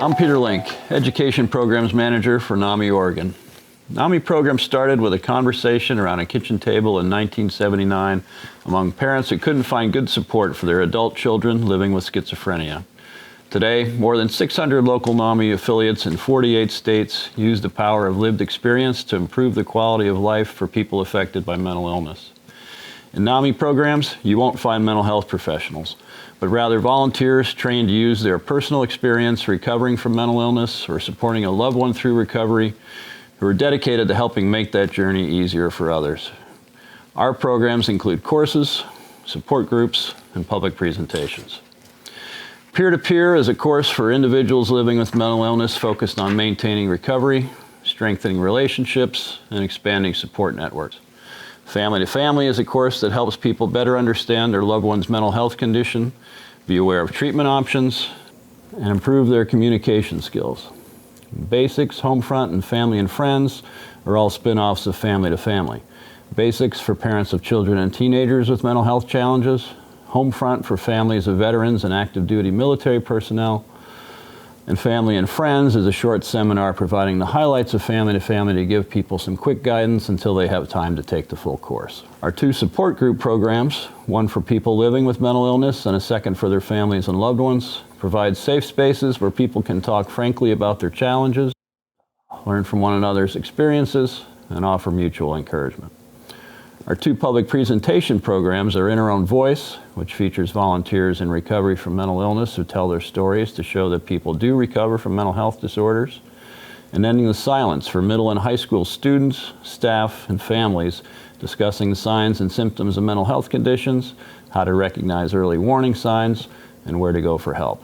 I'm Peter Link, Education Programs Manager for NAMI Oregon. NAMI program started with a conversation around a kitchen table in 1979 among parents who couldn't find good support for their adult children living with schizophrenia. Today, more than 600 local NAMI affiliates in 48 states use the power of lived experience to improve the quality of life for people affected by mental illness. In NAMI programs, you won't find mental health professionals, but rather volunteers trained to use their personal experience recovering from mental illness or supporting a loved one through recovery who are dedicated to helping make that journey easier for others. Our programs include courses, support groups, and public presentations. Peer-to-Peer is a course for individuals living with mental illness focused on maintaining recovery, strengthening relationships, and expanding support networks. Family to Family is a course that helps people better understand their loved one's mental health condition, be aware of treatment options, and improve their communication skills. Basics, Homefront, and Family and Friends are all spin-offs of Family to Family. Basics for parents of children and teenagers with mental health challenges, Homefront for families of veterans and active duty military personnel, and Family and Friends is a short seminar providing the highlights of Family to Family to give people some quick guidance until they have time to take the full course. Our two support group programs, one for people living with mental illness and a second for their families and loved ones, provide safe spaces where people can talk frankly about their challenges, learn from one another's experiences, and offer mutual encouragement. Our two public presentation programs are In Our Own Voice, which features volunteers in recovery from mental illness who tell their stories to show that people do recover from mental health disorders, and Ending the Silence for middle and high school students, staff, and families discussing the signs and symptoms of mental health conditions, how to recognize early warning signs, and where to go for help.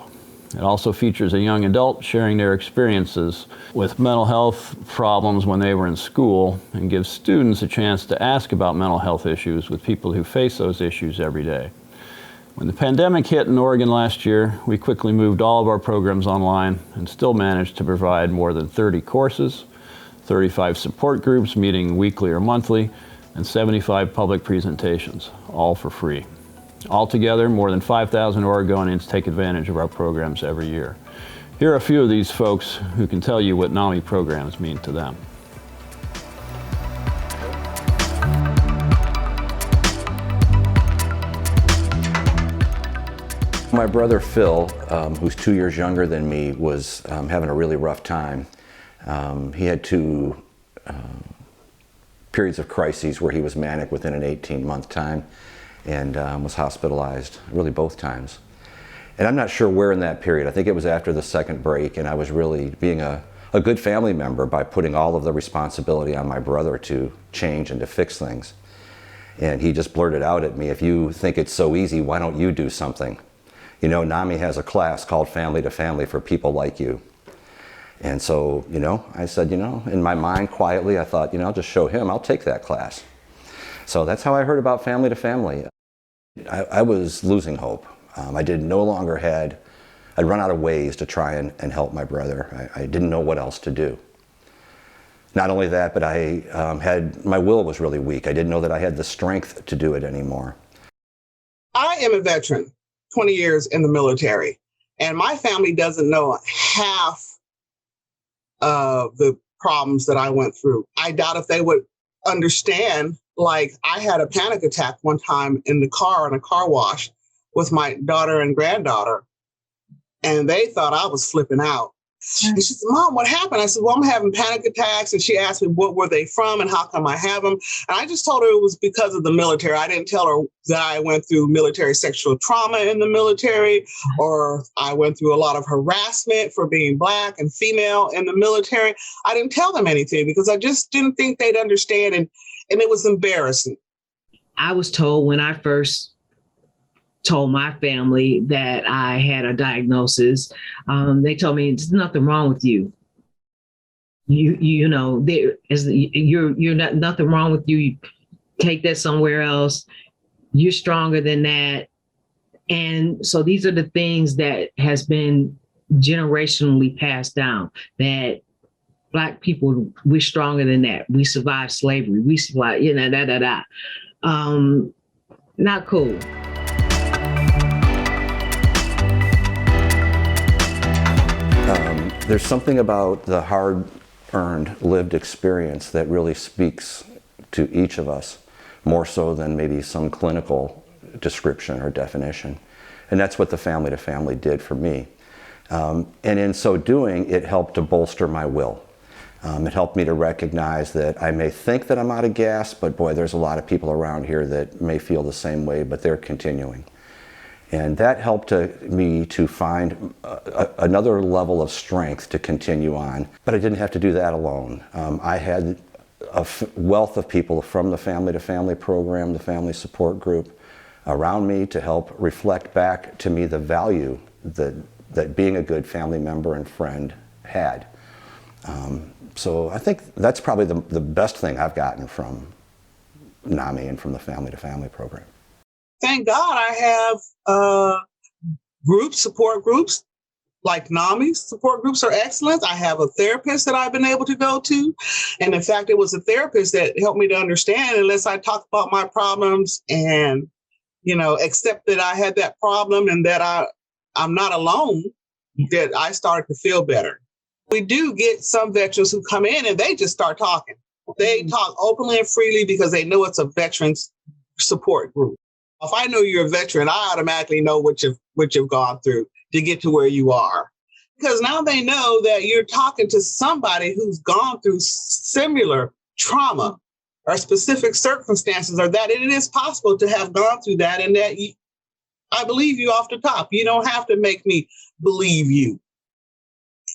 It also features a young adult sharing their experiences with mental health problems when they were in school and gives students a chance to ask about mental health issues with people who face those issues every day. When the pandemic hit in Oregon last year, we quickly moved all of our programs online and still managed to provide more than 30 courses, 35 support groups meeting weekly or monthly, and 75 public presentations, all for free. Altogether, more than 5,000 Oregonians take advantage of our programs every year. Here are a few of these folks who can tell you what NAMI programs mean to them. My brother Phil, who's 2 years younger than me, was having a really rough time. He had two periods of crises where he was manic within an 18-month time, and was hospitalized, really both times. And I'm not sure where in that period. I think it was after the second break, and I was really being a good family member by putting all of the responsibility on my brother to change and to fix things. And he just blurted out at me, "If you think it's so easy, why don't you do something? You know, NAMI has a class called Family to Family for people like you." And so, I said, in my mind quietly, I thought, I'll just show him, I'll take that class. So that's how I heard about Family to Family. I was losing hope. I'd run out of ways to try and help my brother. I didn't know what else to do. Not only that, but my will was really weak. I didn't know that I had the strength to do it anymore. I am a veteran, 20 years in the military, and my family doesn't know half of the problems that I went through. I doubt if they would understand. Like, I had a panic attack one time in the car, in a car wash with my daughter and granddaughter, and they thought I was flipping out. And she said, "Mom, what happened?" I said, "Well, I'm having panic attacks." And she asked me, what were they from and how come I have them? And I just told her it was because of the military. I didn't tell her that I went through military sexual trauma in the military, or I went through a lot of harassment for being Black and female in the military. I didn't tell them anything because I just didn't think they'd understand. And it was embarrassing. I was told when I first told my family that I had a diagnosis, they told me there's nothing wrong with you. You're not nothing wrong with you. You take that somewhere else. You're stronger than that. And so these are the things that has been generationally passed down, that Black people, we're stronger than that. We survived slavery. We survived, Not cool. There's something about the hard-earned, lived experience that really speaks to each of us, more so than maybe some clinical description or definition. And that's what the Family to Family did for me. And in so doing, it helped to bolster my will. It helped me to recognize that I may think that I'm out of gas, but boy, there's a lot of people around here that may feel the same way, but they're continuing. And that helped me to find another level of strength to continue on. But I didn't have to do that alone. I had a wealth of people from the Family to Family program, the family support group, around me to help reflect back to me the value that being a good family member and friend had. So I think that's probably the best thing I've gotten from NAMI and from the Family to Family program. Thank God I have groups, support groups, like NAMI. Support groups are excellent. I have a therapist that I've been able to go to. And in fact, it was a therapist that helped me to understand, unless I talk about my problems and, accept that I had that problem and that I'm not alone, that I started to feel better. We do get some veterans who come in and they just start talking. They talk openly and freely because they know it's a veterans support group. If I know you're a veteran, I automatically know what you've gone through to get to where you are. Because now they know that you're talking to somebody who's gone through similar trauma or specific circumstances, or that it is possible to have gone through that, and that I believe you off the top. You don't have to make me believe you.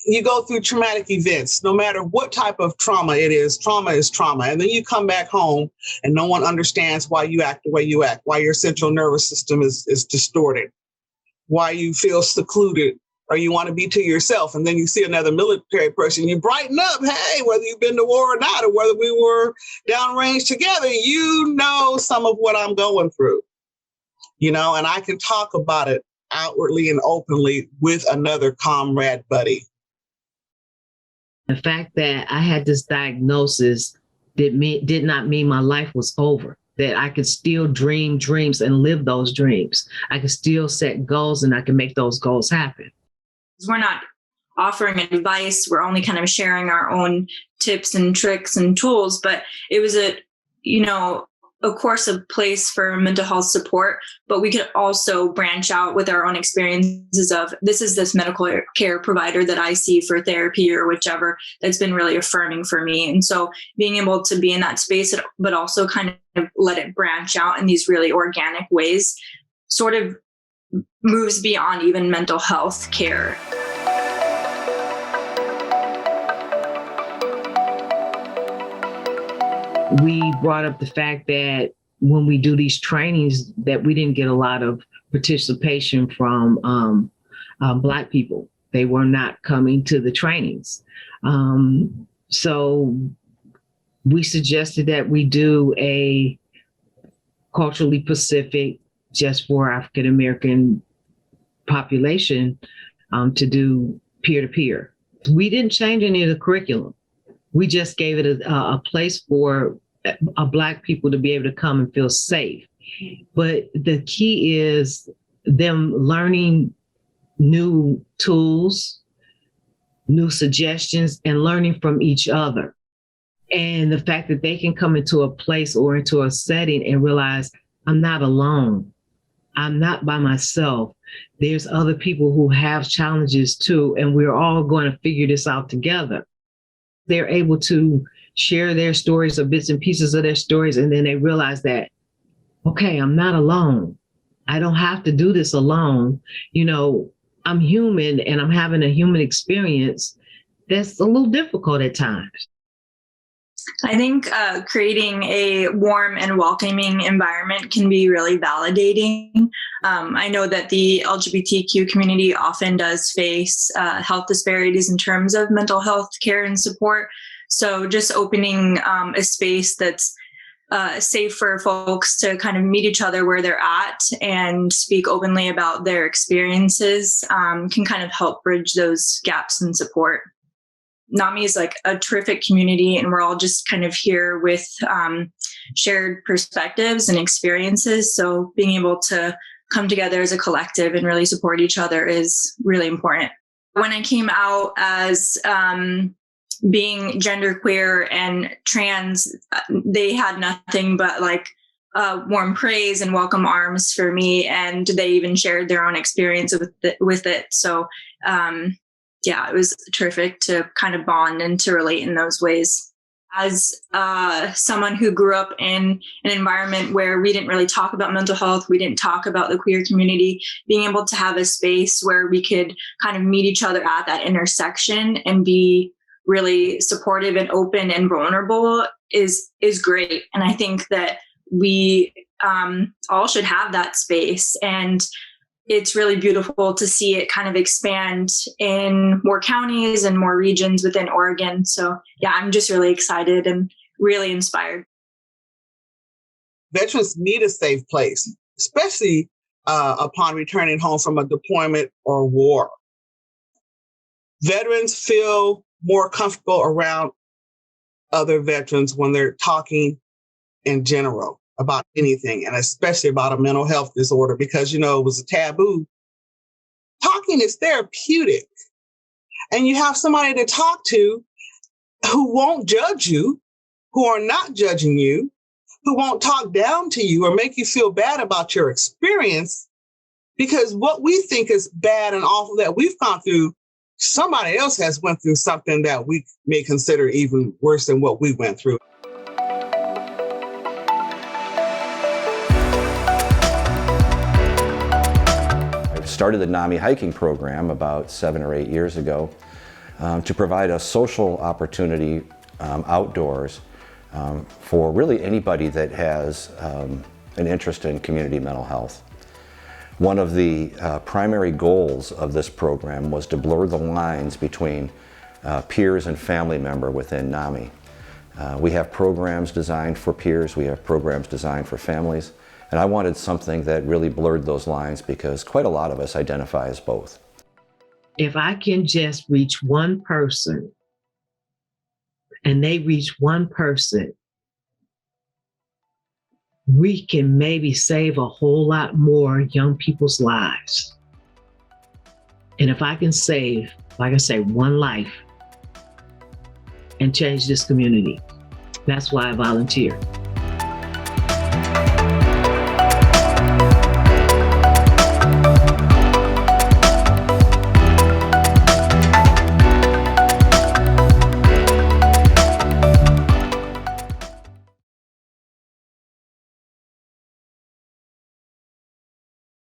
You go through traumatic events, no matter what type of trauma it is. Trauma is trauma. And then you come back home and no one understands why you act the way you act, why your central nervous system is distorted, why you feel secluded, or you want to be to yourself. And then you see another military person, you brighten up. Hey, whether you've been to war or not, or whether we were downrange together, you know some of what I'm going through, and I can talk about it outwardly and openly with another comrade buddy. The fact that I had this diagnosis did not mean my life was over, that I could still dream dreams and live those dreams. I could still set goals and I can make those goals happen. We're not offering advice. We're only kind of sharing our own tips and tricks and tools, but it was of course, a place for mental health support, but we could also branch out with our own experiences of this medical care provider that I see for therapy or whichever, that's been really affirming for me. And so being able to be in that space, but also kind of let it branch out in these really organic ways, sort of moves beyond even mental health care. We brought up the fact that when we do these trainings, that we didn't get a lot of participation from Black people. They were not coming to the trainings. So we suggested that we do a culturally Pacific, just for African American population, to do peer-to-peer. We didn't change any of the curriculum. We just gave it a place for Black people to be able to come and feel safe. But the key is them learning new tools, new suggestions, and learning from each other. And the fact that they can come into a place or into a setting and realize, I'm not alone. I'm not by myself. There's other people who have challenges too, and we're all going to figure this out together. They're able to share their stories or bits and pieces of their stories, and then they realize that, okay, I'm not alone. I don't have to do this alone. I'm human and I'm having a human experience that's a little difficult at times. I think creating a warm and welcoming environment can be really validating. I know that the LGBTQ community often does face health disparities in terms of mental health care and support. So just opening a space that's safe for folks to kind of meet each other where they're at and speak openly about their experiences can kind of help bridge those gaps in support. NAMI is like a terrific community, and we're all just kind of here with shared perspectives and experiences. So being able to come together as a collective and really support each other is really important. When I came out as being genderqueer and trans, they had nothing but like warm praise and welcome arms for me. And they even shared their own experience with it. So yeah, it was terrific to kind of bond and to relate in those ways. As someone who grew up in an environment where we didn't really talk about mental health, we didn't talk about the queer community, being able to have a space where we could kind of meet each other at that intersection and be really supportive and open and vulnerable is great. And I think that we all should have that space. And it's really beautiful to see it kind of expand in more counties and more regions within Oregon. So yeah, I'm just really excited and really inspired. Veterans need a safe place, especially upon returning home from a deployment or war. Veterans feel more comfortable around other veterans when they're talking in general about anything, and especially about a mental health disorder, because, it was a taboo. Talking is therapeutic. And you have somebody to talk to who won't judge you, who are not judging you, who won't talk down to you or make you feel bad about your experience, because what we think is bad and awful that we've gone through, somebody else has went through something that we may consider even worse than what we went through. Started the NAMI hiking program about 7 or 8 years ago to provide a social opportunity outdoors for really anybody that has an interest in community mental health. One of the primary goals of this program was to blur the lines between peers and family member within NAMI. We have programs designed for peers, we have programs designed for families. And I wanted something that really blurred those lines because quite a lot of us identify as both. If I can just reach one person and they reach one person, we can maybe save a whole lot more young people's lives. And if I can save, like I say, one life and change this community, that's why I volunteer.